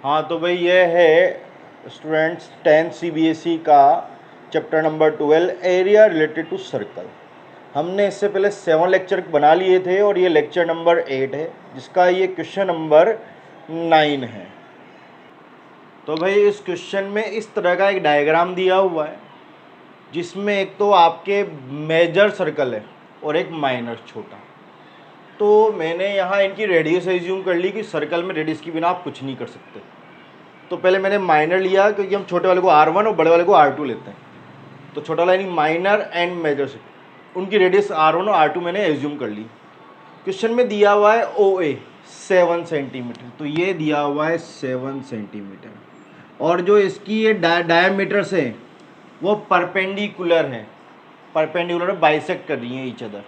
हाँ तो भाई ये है स्टूडेंट्स 10th CBSE का chapter number 12 area related to circle. हमने इससे पहले 7 लेक्चर बना लिए थे और ये लेक्चर नंबर 8 है जिसका ये क्वेश्चन नंबर 9 है। तो भाई इस क्वेश्चन में इस तरह का एक डायग्राम दिया हुआ है जिसमें एक तो आपके मेजर सर्कल है और एक माइनर छोटा। तो मैंने यहाँ इनकी रेडियस एज्यूम कर ली कि सर्कल में रेडियस के बिना आप कुछ नहीं कर सकते। तो पहले मैंने माइनर लिया क्योंकि हम छोटे वाले को R1 और बड़े वाले को R2 लेते हैं। तो छोटा वाला यानी माइनर एंड मेजर से उनकी रेडियस R1 और R2 मैंने एज्यूम कर ली। क्वेश्चन में दिया हुआ है OA 7 सेंटीमीटर, तो ये दिया हुआ है 7 सेंटीमीटर और जो इसकी ये डायमीटर्स है वो परपेंडिकुलर है, परपेंडिकुलर बाइसेक्ट कर रही हैं ईच अदर।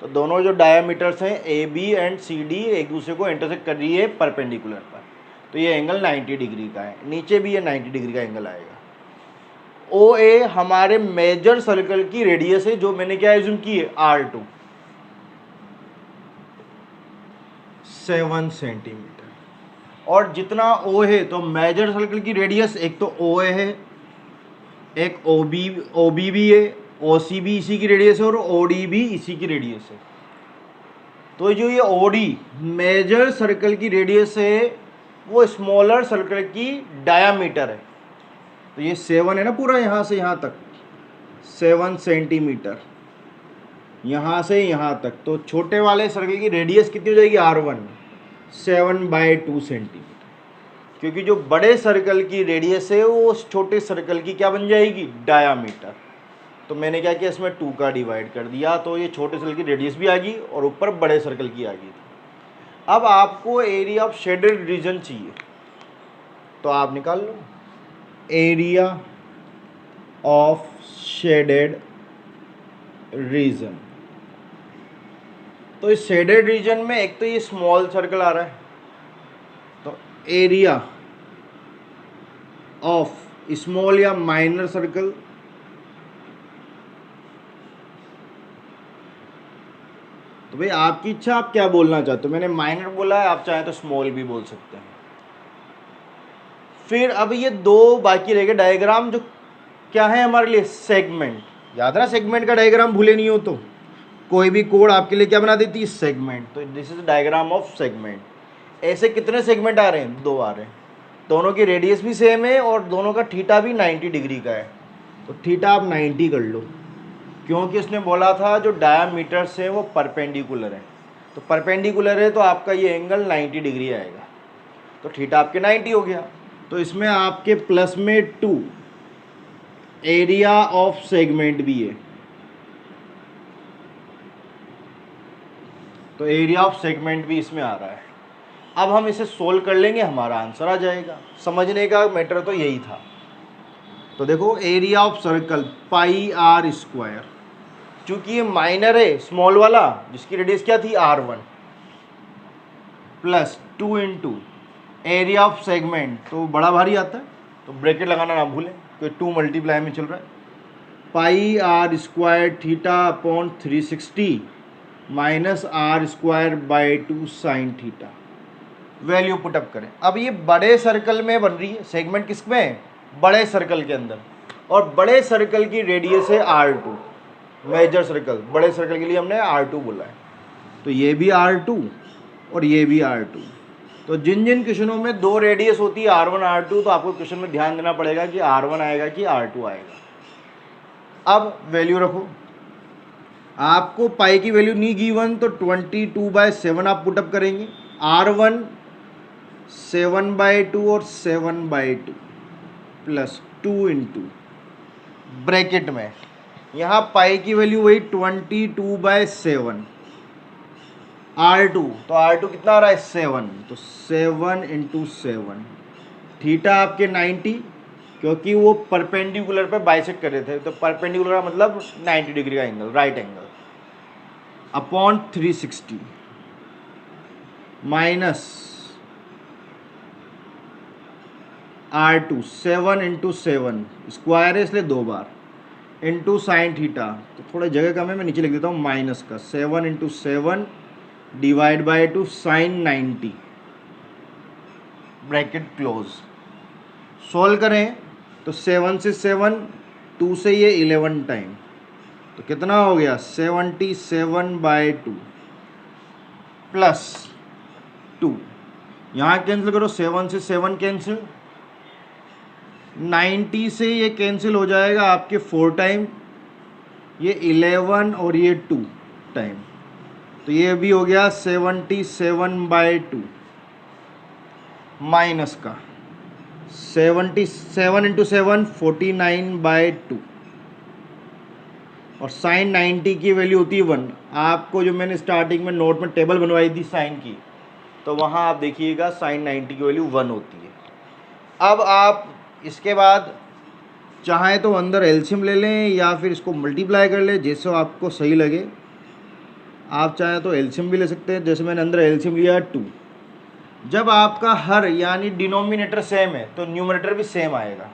तो दोनों जो डायमीटर्स हैं AB एंड CD एक दूसरे को इंटरसेक्ट कर रही है परपेंडिकुलर पर। तो ये एंगल 90 डिग्री का है, नीचे भी ये 90 डिग्री का एंगल आएगा। OA हमारे मेजर सर्कल की रेडियस है जो मैंने क्या एज्यूम की है R2 7 सेंटीमीटर। और जितना O है तो मेजर सर्कल की रेडियस एक तो OA है, एक OB भी है, OC भी इसी की रेडियस है और OD भी इसी की रेडियस है। तो जो ये OD मेजर सर्कल की रेडियस है वो स्मॉलर सर्कल की डायामीटर है। तो ये 7 है ना पूरा यहाँ से यहाँ तक 7 सेंटीमीटर, यहाँ से यहाँ तक। तो छोटे वाले सर्कल की रेडियस कितनी हो जाएगी R1 7/2 सेंटीमीटर, क्योंकि जो बड़े सर्कल की रेडियस है वो उस छोटे सर्कल की क्या बन जाएगी डायामीटर। तो मैंने क्या किया इसमें 2 का डिवाइड कर दिया, तो ये छोटे सर्कल की रेडियस भी आ गई और ऊपर बड़े सर्कल की आ गई। अब आपको एरिया ऑफ शेडेड रीजन चाहिए तो आप निकाल लो एरिया ऑफ शेडेड रीजन। तो इस शेडेड रीजन में एक तो ये स्मॉल सर्कल आ रहा है, तो एरिया ऑफ स्मॉल या माइनर सर्कल तो भाई आपकी इच्छा, आप क्या बोलना चाहते हो। मैंने माइनर बोला है, आप चाहें तो स्मॉल भी बोल सकते हैं। फिर अब ये दो बाकी रह गए डायग्राम जो क्या है हमारे लिए सेगमेंट। याद रहा सेगमेंट का डायग्राम भूले नहीं हो तो कोई भी कोड आपके लिए क्या बना देती है सेगमेंट। तो this is diagram of segment. ऐसे कितने सेगमेंट आ रहे हैं, 2 आ रहे हैं। दोनों की रेडियस भी सेम है और दोनों का थीटा भी 90 डिग्री का है। तो थीटा आप 90 कर लो, क्योंकि उसने बोला था जो डायामीटर्स है वो परपेंडिकुलर है। तो परपेंडिकुलर है तो आपका ये एंगल 90 डिग्री आएगा। तो थीटा आपके 90 हो गया। तो इसमें आपके प्लस में 2 एरिया ऑफ सेगमेंट भी है। तो एरिया ऑफ सेगमेंट भी इसमें आ रहा है। अब हम इसे सोल्व कर लेंगे, हमारा आंसर आ जाएगा। समझने का मैटर तो यही था। तो देखो एरिया ऑफ सर्कल πr², चूंकि ये माइनर है स्मॉल वाला जिसकी रेडियस क्या थी R1 plus 2 into area of segment, तो बड़ा भारी आता है तो ब्रैकेट लगाना ना भूलें क्योंकि 2 मल्टीप्लाई में चल रहा है। πr² theta upon 360 minus R²/2 sine theta. Value put up करें। अब ये बड़े सर्कल में बन रही है, सेगमेंट किस में, बड़े सर्कल के अंदर, और बड़े सर्कल की रेडियस है R2 मेजर सर्कल। बड़े सर्कल के लिए हमने R2 बोला है। तो ये भी R2 और ये भी R2। तो जिन जिन क्वेश्चनों में 2 रेडियस होती है R1 R2, तो आपको क्वेश्चन में ध्यान देना पड़ेगा कि R1 आएगा कि R2 आएगा। अब वैल्यू रखो। आपको पाई की वैल्यू नहीं गिवन तो 22/7 आप पुटअप करेंगे। R1 7/2 और 7/2 प्लस 2 इंटू ब्रैकेट में यहाँ पाई की वैल्यू वही 22/7 R2। तो R2 कितना आ रहा है 7, तो 7 इंटू 7। थीटा आपके 90, क्योंकि वो परपेंडिकुलर पे बाइसेक्ट कर रहे थे। तो परपेंडिकुलर का मतलब 90 डिग्री का angle, right angle, upon 360 minus R2 7 into 7 square है इसलिए 2 बार इंटू साइन थीटा। तो थोड़ा जगह कम है, मैं नीचे लिख देता हूँ माइनस का 7 into 7 divide by 2 sine 90 bracket close. Solve करें तो 7 से 7, 2 से ये 11 टाइम, तो कितना हो गया 77/2 प्लस 2। यहाँ कैंसिल करो, 7 से 7 कैंसिल, 90 से ये कैंसिल हो जाएगा आपके 4 टाइम, ये 11 और ये 2 टाइम, तो ये भी हो गया 77/2 माइनस का 77 इंटू 7 49/2 और साइन 90 की वैल्यू होती है 1। आपको जो मैंने स्टार्टिंग में नोट में टेबल बनवाई थी साइन की, तो वहाँ आप देखिएगा साइन 90 की वैल्यू 1 होती है। अब आप इसके बाद चाहें तो अंदर एलसीएम ले लें या फिर इसको मल्टीप्लाई कर लें, जैसे आपको सही लगे। आप चाहें तो एलसीएम भी ले सकते हैं, जैसे मैंने अंदर एलसीएम लिया 2। जब आपका हर यानी डिनोमिनेटर सेम है तो न्यूमरेटर भी सेम आएगा,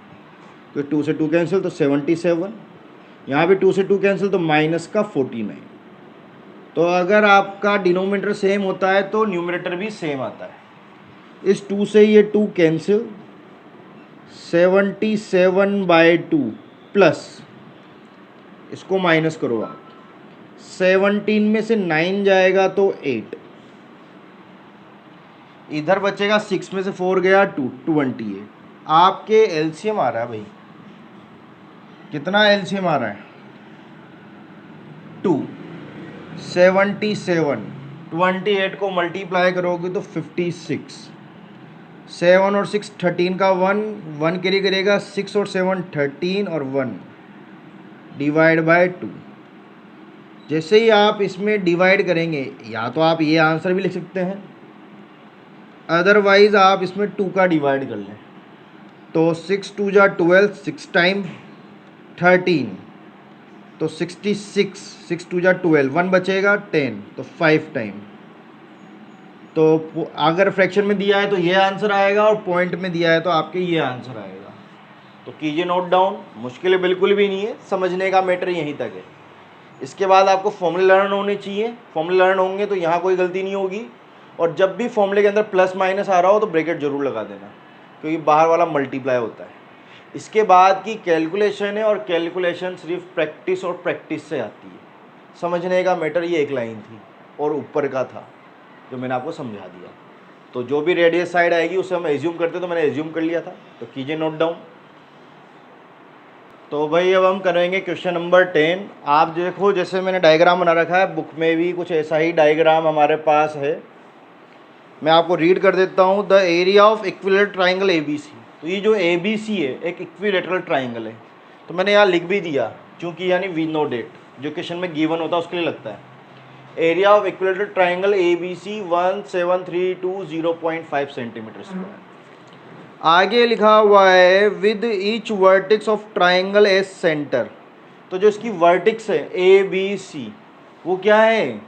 तो 2 से 2 कैंसिल तो 77, यहाँ भी 2 से 2 कैंसिल तो माइनस का 49। तो अगर आपका डिनोमिनेटर सेम होता है तो न्यूमरेटर भी सेम आता है। इस 2 से ये 2 कैंसिल, 77/2 प्लस इसको माइनस करो आप, 17 में से 9 जाएगा तो 8, इधर बचेगा 6 में से 4 गया 2, 28। आपके एलसीएम आ रहा है भाई, कितना एलसीएम आ रहा है 2, 77, 28 को मल्टीप्लाई करोगे तो 56, 7 और 6 13 का 1 कैरी करेगा, 6 और 7 13 और 1 डिवाइड बाय 2। जैसे ही आप इसमें डिवाइड करेंगे, या तो आप ये आंसर भी लिख सकते हैं, अदरवाइज आप इसमें 2 का डिवाइड कर लें, तो 6 2 जा 12, 6 टाइम 13 तो 66, 6 2 जा 12, 1 बचेगा 10 तो 5 टाइम। तो अगर फ्रैक्शन में दिया है तो ये आंसर आएगा और पॉइंट में दिया है तो आपके ये आंसर आएगा। तो कीजिए नोट डाउन, मुश्किल बिल्कुल भी नहीं है, समझने का मैटर यहीं तक है। इसके बाद आपको फॉर्मूले लर्न होने चाहिए, फॉर्मूले लर्न होंगे तो यहाँ कोई गलती नहीं होगी। और जब भी फॉर्मूले के अंदर प्लस माइनस आ रहा हो तो ब्रैकेट जरूर लगा देना, क्योंकि बाहर वाला मल्टीप्लाई होता है। इसके बाद की कैलकुलेशन है, और कैलकुलेशन सिर्फ प्रैक्टिस और प्रैक्टिस से आती है। समझने का मैटर ये एक लाइन थी और ऊपर का था जो मैंने आपको समझा दिया। तो जो भी रेडियस साइड आएगी उसे हम एज्यूम करते, तो मैंने एज्यूम कर लिया था। तो कीजिए नोट डाउन। तो भाई अब हम करेंगे क्वेश्चन नंबर 10। आप देखो, जैसे मैंने डायग्राम बना रखा है, बुक में भी कुछ ऐसा ही डायग्राम हमारे पास है। मैं आपको रीड कर देता हूँ। The area of equilateral triangle ABC। तो ये जो ABC है एक इक्विलेटरल ट्राइंगल है, तो मैंने यहाँ लिख भी दिया, क्योंकि यानी वी नो डेट जो क्वेश्चन में गिवन होता है उसके लिए लगता है। Area of equilateral triangle ABC 17320.5 centimetre square. आगे लिखा हुआ है with each vertex of triangle as centre. तो जो इसकी वर्टेक्स है ABC वो क्या है,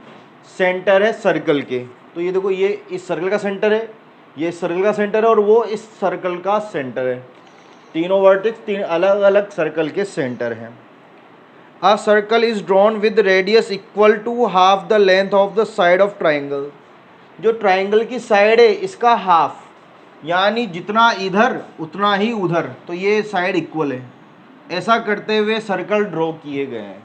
सेंटर है सर्कल के। तो ये देखो, ये इस सर्कल का सेंटर है, ये इस सर्कल का सेंटर है और वो इस सर्कल का सेंटर है। तीनों वर्टेक्स 3 अलग अलग सर्कल के सेंटर हैं। A circle is drawn with radius equal to half the length of the side of triangle। जो ट्राइंगल की साइड है इसका हाफ, यानी जितना इधर उतना ही उधर, तो ये साइड इक्वल है। ऐसा करते हुए सर्कल ड्रॉ किए गए हैं।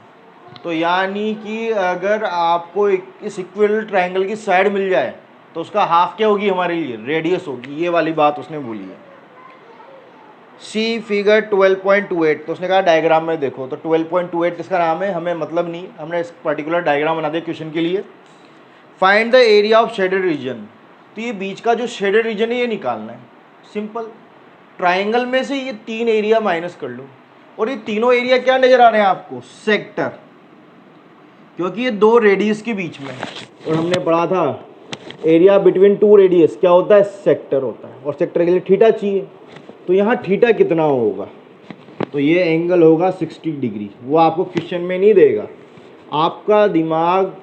तो यानी कि अगर आपको इस इक्वल ट्राइंगल की साइड मिल जाए तो उसका हाफ क्या होगी हमारे लिए, रेडियस होगी। ये वाली बात उसने बोली है। सी फिगर 12.28। तो उसने कहा डायग्राम में देखो, तो 12.28 इसका नाम है, हमें मतलब नहीं, हमने इस पर्टिकुलर डायग्राम बना दिया क्वेश्चन के लिए। Find the area of shaded region. तो ये बीच का जो शेडेड रीजन है ये निकालना है। सिंपल, ट्राइंगल में से ये 3 एरिया माइनस कर लो, और ये तीनों एरिया क्या नजर आ रहे हैं आपको, सेक्टर, क्योंकि ये 2 रेडियस के बीच में है। और हमने पढ़ा था एरिया बिटवीन 2 रेडियस क्या होता है, सेक्टर होता है। और सेक्टर के लिए थीटा चाहिए, तो यहाँ थीटा कितना होगा, तो ये एंगल होगा 60 डिग्री। वो आपको क्वेश्चन में नहीं देगा, आपका दिमाग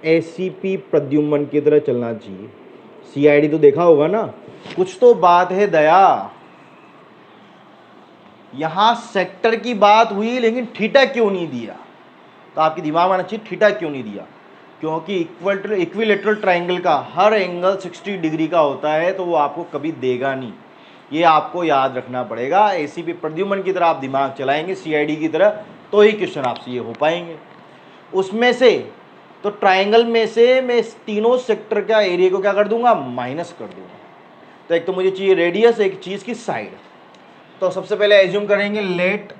ACP प्रद्युम्न की तरह चलना चाहिए। CID तो देखा होगा ना, कुछ तो बात है दया। यहाँ सेक्टर की बात हुई लेकिन थीटा क्यों नहीं दिया, तो आपके दिमाग में आना चाहिए थीटा क्यों नहीं दिया। क्योंकि इक्विलेटरल ट्राइंगल का हर एंगल 60 डिग्री का होता है, तो वो आपको कभी देगा नहीं, ये आपको याद रखना पड़ेगा। एसीपी प्रद्युमन की तरह आप दिमाग चलाएंगे, सीआईडी की तरह, तो ही क्वेश्चन आपसे ये हो पाएंगे। उसमें से तो ट्राइंगल में से मैं इस तीनों सेक्टर का एरिया को क्या कर दूंगा, माइनस कर दूंगा। तो एक तो मुझे चाहिए रेडियस, एक चीज की साइड। तो सबसे पहले एज्यूम करेंगे, let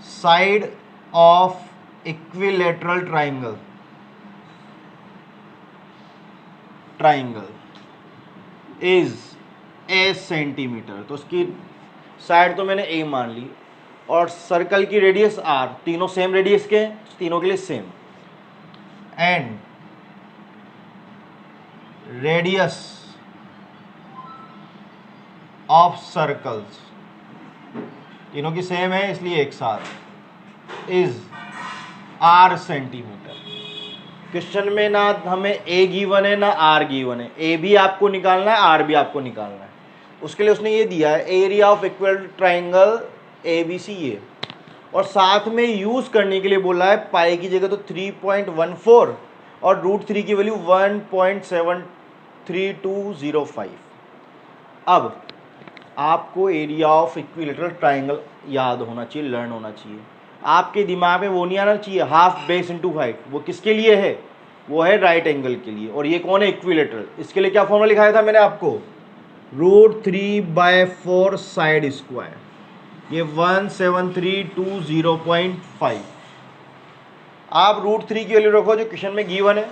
side of equilateral triangle is a centimetre. तो उसकी साइड तो मैंने ए मान ली, और सर्कल की रेडियस आर, तीनों सेम रेडियस के हैं, तीनों के लिए same. And radius of circles, तीनों की सेम है इसलिए एक साथ, इज आर सेंटीमीटर। क्वेश्चन में ना हमें ए गिवन है ना आर गिवन है, ए भी आपको निकालना है, आर भी आपको निकालना है। उसके लिए उसने ये दिया है, area of equal triangle A B C A, और साथ में यूज करने के लिए बोला है पाई की जगह तो 3.14 और √3 की वैल्यू 1.73205। अब आपको एरिया ऑफ इक्विलेटरल ट्राइंगल याद होना चाहिए, लर्न होना चाहिए। आपके दिमाग में वो नहीं आना चाहिए हाफ बेस इंटू हाइट, वो किसके लिए है, वो है राइट एंगल के लिए। और ये कौन है, इक्विलेटरल। इसके लिए क्या फॉर्मूला लिखाया था मैंने आपको, √3/4 साइड स्क्वायर, ये 17320.5। आप √3 की वैल्यू रखो जो क्वेश्चन में गिवन है,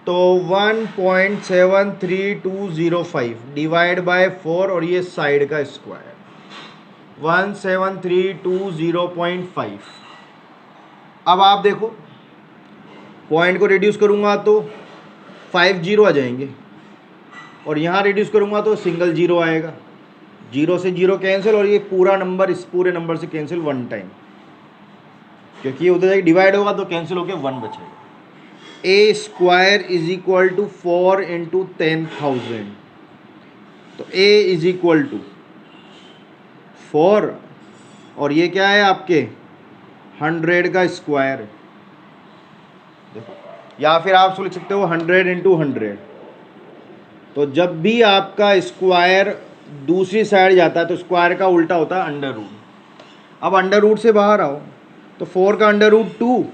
तो 1.73205 डिवाइड बाय 4, और ये साइड का स्क्वायर 17320.5। अब आप देखो, पॉइंट को रिड्यूस करूंगा तो 5 जीरो आ जाएंगे, और यहाँ रिड्यूस करूंगा तो सिंगल जीरो आएगा, जीरो से जीरो कैंसिल, और ये पूरा नंबर इस पूरे नंबर से कैंसिल वन टाइम, क्योंकि ये उधर जाके डिवाइड होगा तो कैंसिल होकर 1 बचेगा। A square is equal to 4 into 10,000, तो ए इज इक्वल टू 4, और ये क्या है आपके 100 का स्क्वायर, देखो, या फिर आप लिख सकते हो 100 इंटू 100। तो जब भी आपका स्क्वायर दूसरी साइड जाता है तो स्क्वायर का उल्टा होता है अंडर रूट। अब अंडर रूट से बाहर आओ तो 4 का अंडर रूट 2,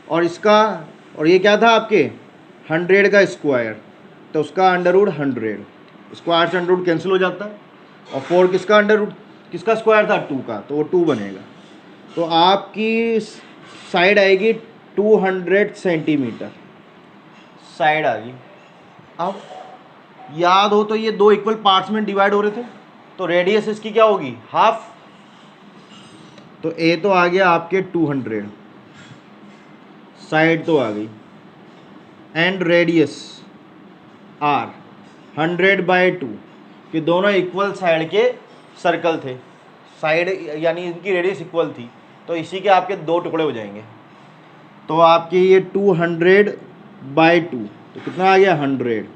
और इसका, और ये क्या था आपके 100 का स्क्वायर, तो उसका अंडर रूट 100, स्क्वायर से अंडर रूट कैंसिल हो जाता है, और 4 किसका अंडर रूट, किसका स्क्वायर था 2 का, तो वो 2 बनेगा। तो आपकी साइड आएगी 200 सेंटीमीटर, साइड आ गई। अब याद हो तो ये दो इक्वल पार्ट्स में डिवाइड हो रहे थे, तो रेडियस इसकी क्या होगी, हाफ। तो ए तो आ गया आपके 200, साइड तो आ गई, एंड रेडियस आर 100/2, कि दोनों इक्वल साइड के सर्कल थे, साइड यानी इनकी रेडियस इक्वल थी, तो इसी के आपके दो टुकड़े हो जाएंगे। तो आपके ये 200/2, तो कितना आ गया 100,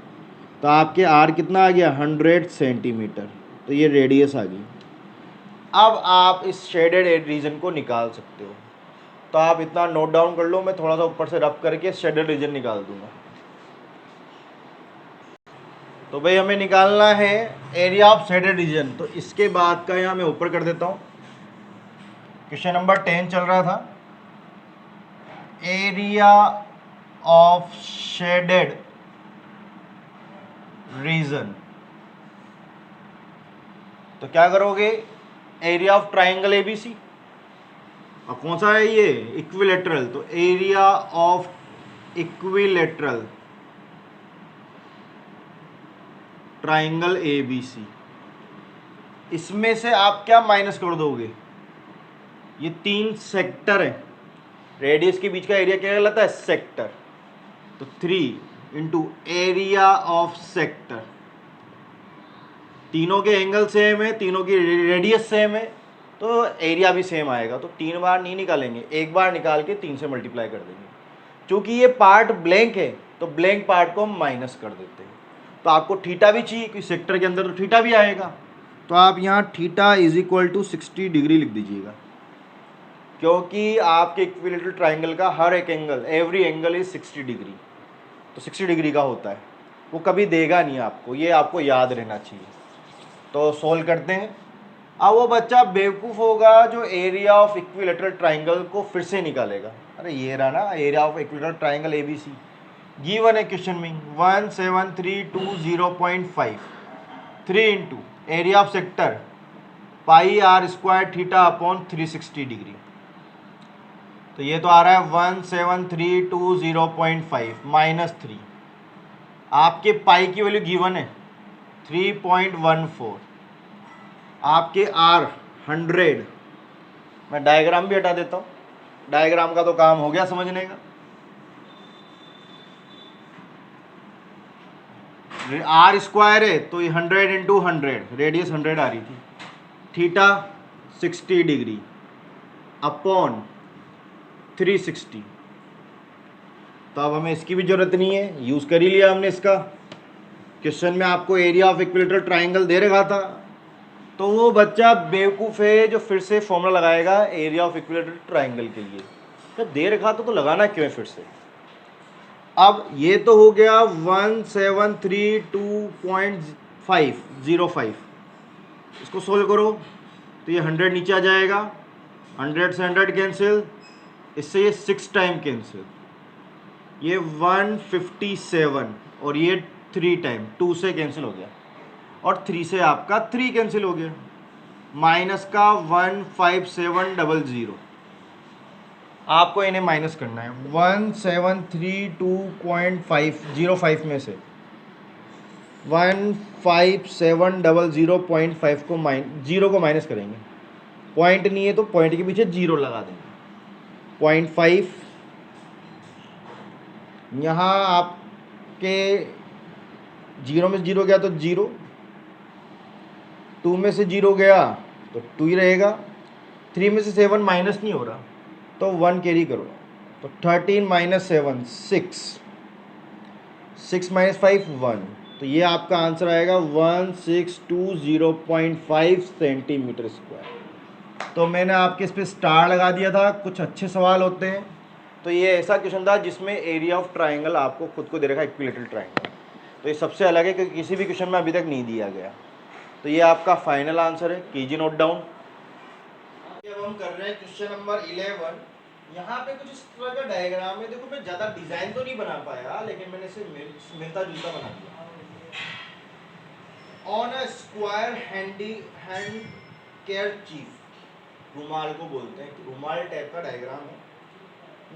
तो आपके आर कितना आ गया 100 सेंटीमीटर, तो ये रेडियस आ गई। अब आप इस शेडेड रीजन को निकाल सकते हो, तो आप इतना नोट डाउन कर लो, मैं थोड़ा सा ऊपर से रब करके शेडेड रीजन निकाल दूंगा। तो भाई हमें निकालना है एरिया ऑफ शेडेड रीजन, तो इसके बाद का यहाँ मैं ऊपर कर देता हूँ। क्वेश्चन नंबर 10 चल रहा था, एरिया ऑफ शेडेड रीजन। तो क्या करोगे, एरिया ऑफ ट्राइंगल एबीसी, और कौन सा है ये, इक्विलेटरल, तो area of equilateral triangle ABC, इसमें से आप क्या माइनस कर दोगे, ये 3 सेक्टर है, रेडियस के बीच का एरिया क्या कहलाता है, सेक्टर। तो 3 इंटू एरिया ऑफ सेक्टर, तीनों के एंगल सेम है, तीनों की रेडियस सेम है, तो एरिया भी सेम आएगा। तो 3 बार नहीं निकालेंगे, एक बार निकाल के 3 से मल्टीप्लाई कर देंगे। क्योंकि ये पार्ट ब्लैंक है तो ब्लैंक पार्ट को हम माइनस कर देते हैं। तो आपको थीटा भी चाहिए क्योंकि सेक्टर के अंदर तो थीटा भी आएगा, तो आप यहाँ theta is equal to 60 degree लिख दीजिएगा। क्योंकि आपके इक्विलेटरल ट्राइंगल का हर एक angle, every angle is 60 degree, तो 60 डिग्री का होता है, वो कभी देगा नहीं आपको, ये आपको याद रहना चाहिए। तो सोल्व करते हैं। अब वो बच्चा बेवकूफ़ होगा जो एरिया ऑफ इक्विलेटरल ट्राइंगल को फिर से निकालेगा। अरे ये रहा ना area of equilateral triangle ABC, given है क्वेश्चन में 17320.5, 3 into area of sector pi r square theta upon 360 degree. तो ये तो आ रहा है 17320.5 माइनस 3, आपके पाई की वैल्यू गिवन है 3.14, आपके आर 100, मैं डायग्राम भी हटा देता हूँ, डायग्राम का तो काम हो गया समझने का। आर स्क्वायर है तो ये 100 इंटू 100, रेडियस 100 आ रही थी, थीटा 60 डिग्री अपॉन 360। तो अब हमें इसकी भी जरूरत नहीं है, यूज़ कर ही लिया हमने इसका। क्वेश्चन में आपको एरिया ऑफ इक्विलेटरल ट्राइंगल दे रखा था, तो वो बच्चा बेवकूफ़ है जो फिर से फॉर्मूला लगाएगा एरिया ऑफ इक्विलेटरल ट्राइंगल के लिए। तो दे रखा तो लगाना क्यों है फिर से। अब ये तो हो गया 1732.505, इसको सोल्व करो तो ये 100 नीचे आ जाएगा, 100 से 100 कैंसिल, इससे ये 6 टाइम कैंसिल, ये 157 और ये 3 टाइम, 2 से कैंसिल हो गया और 3 से आपका 3 कैंसिल हो गया, माइनस का 15700। आपको इन्हें माइनस करना है 1732.505 में से 15700.5 को जीरो को माइनस करेंगे, पॉइंट नहीं है तो पॉइंट के पीछे जीरो लगा देंगे, 0.5 यहाँ आपके जीरो में से जीरो गया तो जीरो, 2 में से जीरो गया तो 2 ही रहेगा, 3 में से 7 माइनस नहीं हो रहा तो 1 कैरी करो, तो 13 माइनस 7 6, 6 माइनस 5 1, तो ये आपका आंसर आएगा 1620.5 सेंटीमीटर स्क्वायर। तो मैंने आपके इस पर स्टार लगा दिया था, कुछ अच्छे सवाल होते हैं। तो ये ऐसा क्वेश्चन था जिसमें एरिया ऑफ ट्राइंगल आपको खुद को दे रखा है इक्विलेटरल ट्राइंगल, तो ये सबसे अलग है क्योंकि किसी भी क्वेश्चन में अभी तक नहीं दिया गया। तो ये आपका फाइनल आंसर है, कीजिए नोट डाउन। अब हम कर रहे हैं क्वेश्चन नंबर 11। यहाँ पे कुछ इस तरह का डायग्राम है, देखो मैं ज़्यादा डिज़ाइन तो नहीं बना पाया लेकिन मैंने इसे मिलता जुलता बना दिया। ऑन अ स्क्वायर हैंड केयरचीफ, रुमाल को बोलते हैं, रुमाल टाइप का डायग्राम है।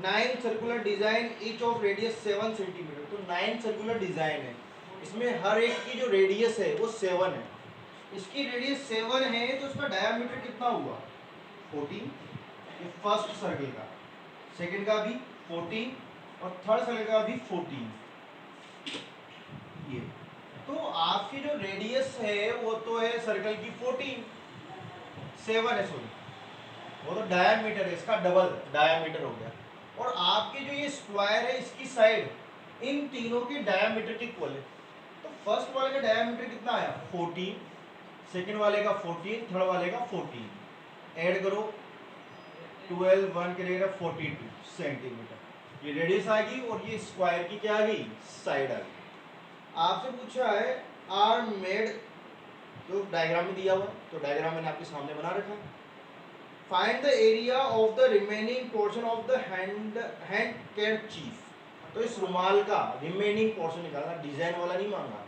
9 circular design each of radius 7 centimetre, तो 9 सर्कुलर डिजाइन है, इसमें हर एक की जो रेडियस है वो 7 है। इसकी रेडियस 7 है तो इसका डायमीटर कितना हुआ 14, ये फर्स्ट सर्कल का, सेकंड का भी 14 और थर्ड सर्कल का भी 14। ये तो आपकी जो रेडियस है वो तो है सर्कल की 14, 7 है सॉरी, वो तो डायमीटर है, इसका डबल डायमीटर हो गया। और आपके जो ये स्क्वायर है इसकी साइड इन तीनों के डायमीटर के इक्वल है। तो फर्स्ट वाले का डायमीटर कितना आया 14, सेकंड वाले का 14, थर्ड वाले का 14, ऐड करो 12, 1 के लिए 42 सेंटीमीटर, ये रेडियस आ गई और ये स्क्वायर की क्या आ गई साइड आ गई। आपसे पूछा है आर मेड, तो डायग्राम में दिया हुआ, तो डायग्राम मैंने आपके सामने बना रखा है। Find the area of the remaining portion of the handkerchief, तो इस रुमाल का रिमेनिंग पोर्शन निकालना, डिजाइन वाला नहीं मांगा।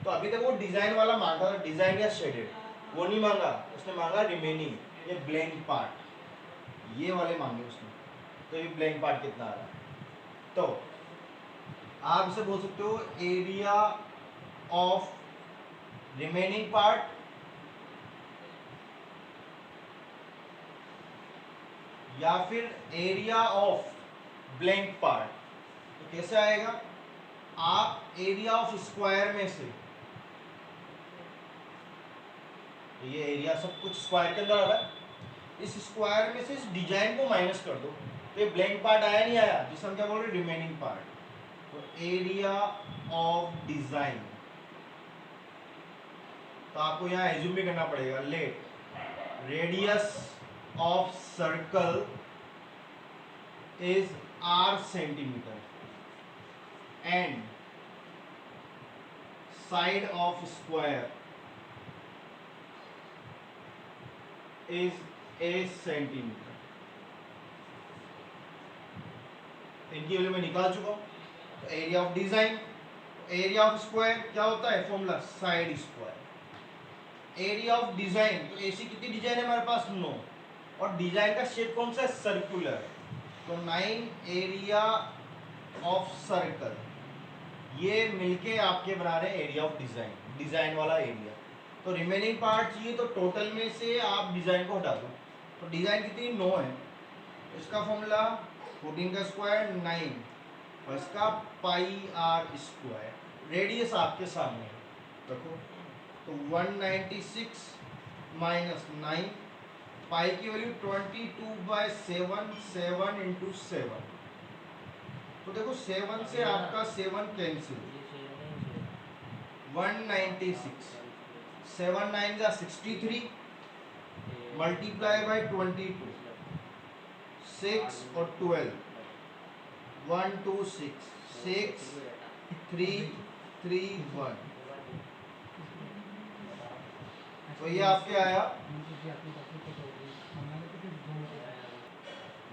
तो अभी तक वो डिजाइन वाला मांगा था, डिजाइन या शेडेड, वो नहीं मांगा, उसने मांगा रिमेनिंग, ये ब्लैंक पार्ट, ये वाले मांगे उसने। तो ये ब्लैंक पार्ट कितना आ रहा है, तो आप इसे बोल सकते हो एरिया ऑफ रिमेनिंग पार्ट या फिर एरिया ऑफ ब्लैंक पार्ट। तो कैसे आएगा, आप एरिया ऑफ स्क्वायर में से, तो ये एरिया सब कुछ स्क्वायर के अंदर आ रहा है, इस स्क्वायर में से इस डिजाइन को माइनस कर दो, तो ये ब्लैंक पार्ट आया नहीं आया, जिसे हम क्या बोल रहे हैं रिमेनिंग पार्ट। तो एरिया ऑफ डिजाइन, तो आपको यहाँ एज्यूम भी करना पड़ेगा, let radius of circle is r centimeter and side of square is a centimetre. इनकी वैल्यू मैं निकाल चुका हूं। तो area of design, area of square क्या होता है formula, side square. Area of design, तो ऐसी कितनी डिजाइन है हमारे पास, 9, और डिजाइन का शेप कौन सा है, सर्कुलर। तो 9 एरिया ऑफ सर्कल, ये मिलके आपके बना रहे हैं एरिया ऑफ डिजाइन, डिजाइन वाला एरिया। तो रिमेनिंग पार्ट चाहिए, तो टोटल में से आप डिजाइन को हटा दो। तो डिजाइन कितनी, 9 है। इसका फॉर्मूला 14 का स्क्वायर 9 और इसका पाई आर स्क्वायर। रेडियस आपके सामने है, देखो। तो 196 माइनस 9, पाई की वैल्यू 22/7, 7 इंटू 7। तो देखो 7 से आपका 7 कैंसिल, 196, 7 9 जा 63, मल्टीप्लाई बाय 22, 6 और 12, 1 2 6, 6 3 3 1। तो ये आपके आया।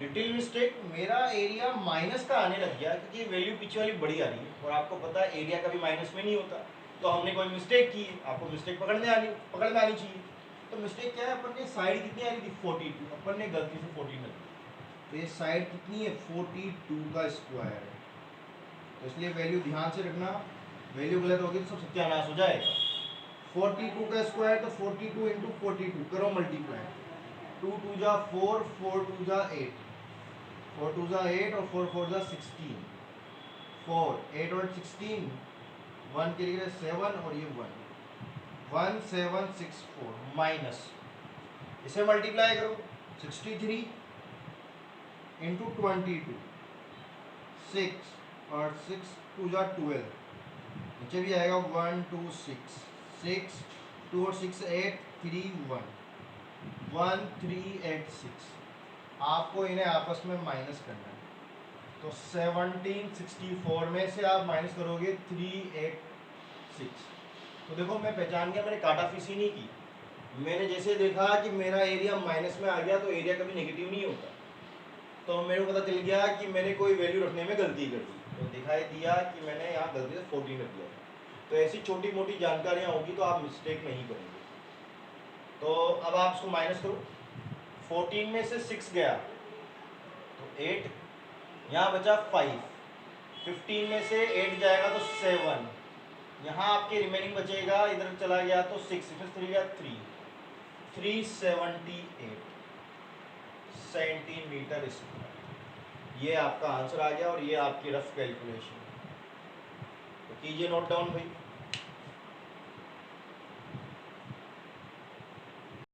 लिटिल मिस्टेक, मेरा एरिया माइनस का आने लग गया क्योंकि वैल्यू पीछे वाली बड़ी आ रही है और आपको पता है एरिया कभी माइनस में नहीं होता। तो हमने कोई मिस्टेक की, आपको मिस्टेक पकड़ में आनी चाहिए। तो मिस्टेक क्या है, अपन ने साइड कितनी आ रही थी 42, अपन ने गलती से 14 रख दी। तो ये साइड कितनी है 42 का स्क्वायर है। तो इसलिए वैल्यू ध्यान से रखना, वैल्यू गलत होगी तो सब सत्यानाश हो जाएगा। 42 का स्क्वायर तो 42 इंटू 42 करो मल्टीप्लाई, 2 2 जा 4, 4 2 जा 8, 4 2 जा 8 और 4 4 जा 16, 4 8 और 16, 1 के लिए 7 और ये 1, 1764 माइनस, इसे मल्टीप्लाई करो 63 इंटू 22, 6 और 6 2 जा 12, नीचे भी आएगा 1 2 6, 6 2 और 6 8 3 1, 1 3 8 6। आपको इन्हें आपस में माइनस करना है। तो 1764 में से आप माइनस करोगे 386। तो देखो मैं पहचान गया, मैंने काटाफीसी नहीं की। मैंने जैसे देखा कि मेरा एरिया माइनस में आ गया, तो एरिया कभी नेगेटिव नहीं होता। तो मेरे को पता चल गया कि मैंने कोई वैल्यू रखने में गलती कर दी। तो दिखाई दिया कि मैंने यहाँ गलती से 14 रख दिया। तो ऐसी छोटी मोटी जानकारियाँ होगी तो आप मिस्टेक नहीं करेंगे। तो अब आप इसको माइनस करो, 14 में से 6 गया तो 8, यहाँ बचा 5, 15 में से 8 जाएगा तो 7, यहाँ आपके रिमेनिंग बचेगा, इधर चला गया तो 6, 3 गया 3, 378 सेंटीमीटर स्क्वायर। ये आपका आंसर आ गया और ये आपकी रफ कैलकुलेशन। तो कीजिए नोट डाउन भाई।